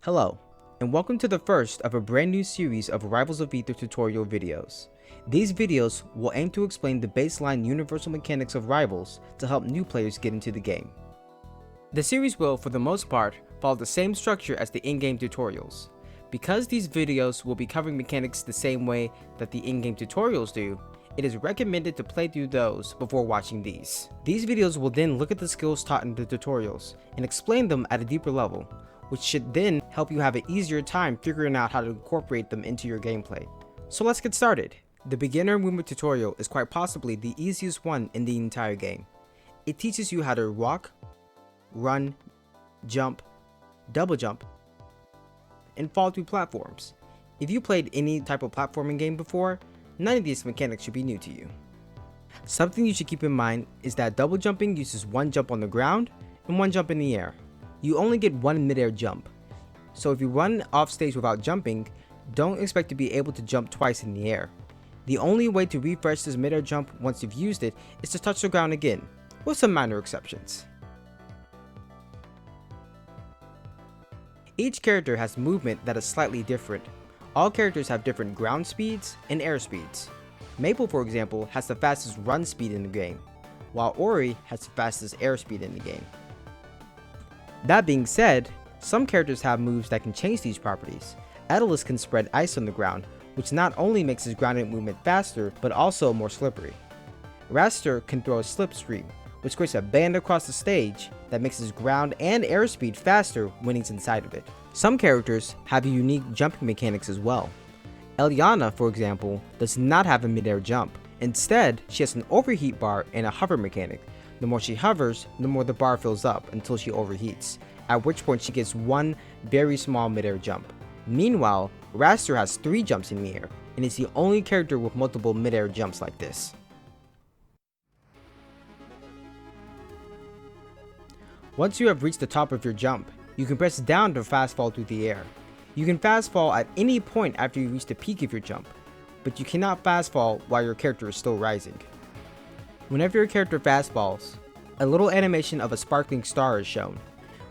Hello, and welcome to the first of a brand new series of Rivals of Aether tutorial videos. These videos will aim to explain the baseline universal mechanics of Rivals to help new players get into the game. The series will, for the most part, follow the same structure as the in-game tutorials. Because these videos will be covering mechanics the same way that the in-game tutorials do, it is recommended to play through those before watching these. These videos will then look at the skills taught in the tutorials and explain them at a deeper level, which should then help you have an easier time figuring out how to incorporate them into your gameplay. So let's get started. The beginner movement tutorial is quite possibly the easiest one in the entire game. It teaches you how to walk, run, jump, double jump, and fall through platforms. If you played any type of platforming game before, none of these mechanics should be new to you. Something you should keep in mind is that double jumping uses one jump on the ground and one jump in the air. You only get one mid-air jump, so if you run off stage without jumping, don't expect to be able to jump twice in the air. The only way to refresh this mid-air jump once you've used it is to touch the ground again, with some minor exceptions. Each character has movement that is slightly different. All characters have different ground speeds and air speeds. Maypul, for example, has the fastest run speed in the game, while Ori has the fastest air speed in the game. That being said, some characters have moves that can change these properties. Etalus can spread ice on the ground, which not only makes his grounded movement faster, but also more slippery. Wrastor can throw a slipstream, which creates a band across the stage that makes his ground and air speed faster when he's inside of it. Some characters have unique jumping mechanics as well. Elliana, for example, does not have a mid-air jump. Instead, she has an overheat bar and a hover mechanic. The more she hovers, the more the bar fills up until she overheats, at which point she gets one very small mid-air jump. Meanwhile, Wrastor has 3 jumps in the air, and is the only character with multiple mid-air jumps like this. Once you have reached the top of your jump, you can press down to fast fall through the air. You can fast fall at any point after you reach the peak of your jump, but you cannot fast fall while your character is still rising. Whenever your character fast falls, a little animation of a sparkling star is shown,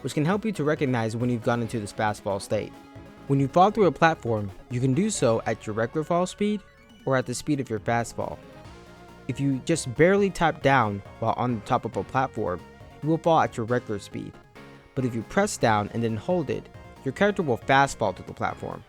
which can help you to recognize when you've gone into this fast fall state. When you fall through a platform, you can do so at your regular fall speed or at the speed of your fast fall. If you just barely tap down while on the top of a platform, you will fall at your regular speed, but if you press down and then hold it, your character will fast fall to the platform.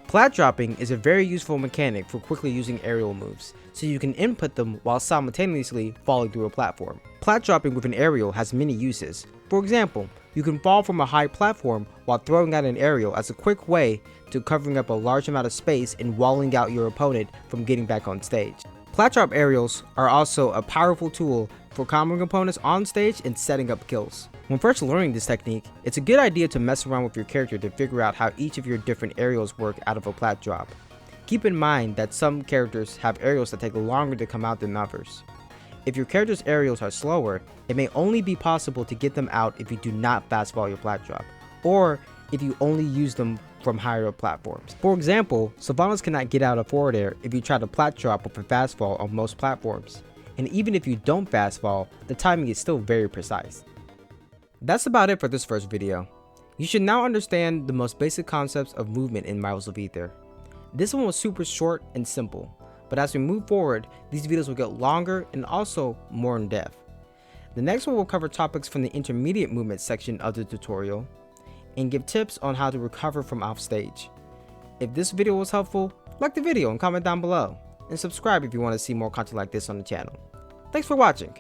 Plait Dropping is a very useful mechanic for quickly using aerial moves, so you can input them while simultaneously falling through a platform. Plait Dropping with an aerial has many uses. For example, you can fall from a high platform while throwing out an aerial as a quick way to covering up a large amount of space and walling out your opponent from getting back on stage. Plait Drop aerials are also a powerful tool for comboing opponents on stage and setting up kills. When first learning this technique, it's a good idea to mess around with your character to figure out how each of your different aerials work out of a Plait Drop. Keep in mind that some characters have aerials that take longer to come out than others. If your character's aerials are slower, it may only be possible to get them out if you do not fast fall your Plait Drop, or if you only use them from higher up platforms. For example, Sylvanous cannot get out of forward air if you try to Plait Drop with a fast fall on most platforms, and even if you don't fast fall, the timing is still very precise. That's about it for this first video. You should now understand the most basic concepts of movement in Rivals of Aether. This one was super short and simple, but as we move forward, these videos will get longer and also more in depth. The next one will cover topics from the intermediate movement section of the tutorial, and give tips on how to recover from off stage. If this video was helpful, like the video and comment down below, and subscribe if you want to see more content like this on the channel. Thanks for watching.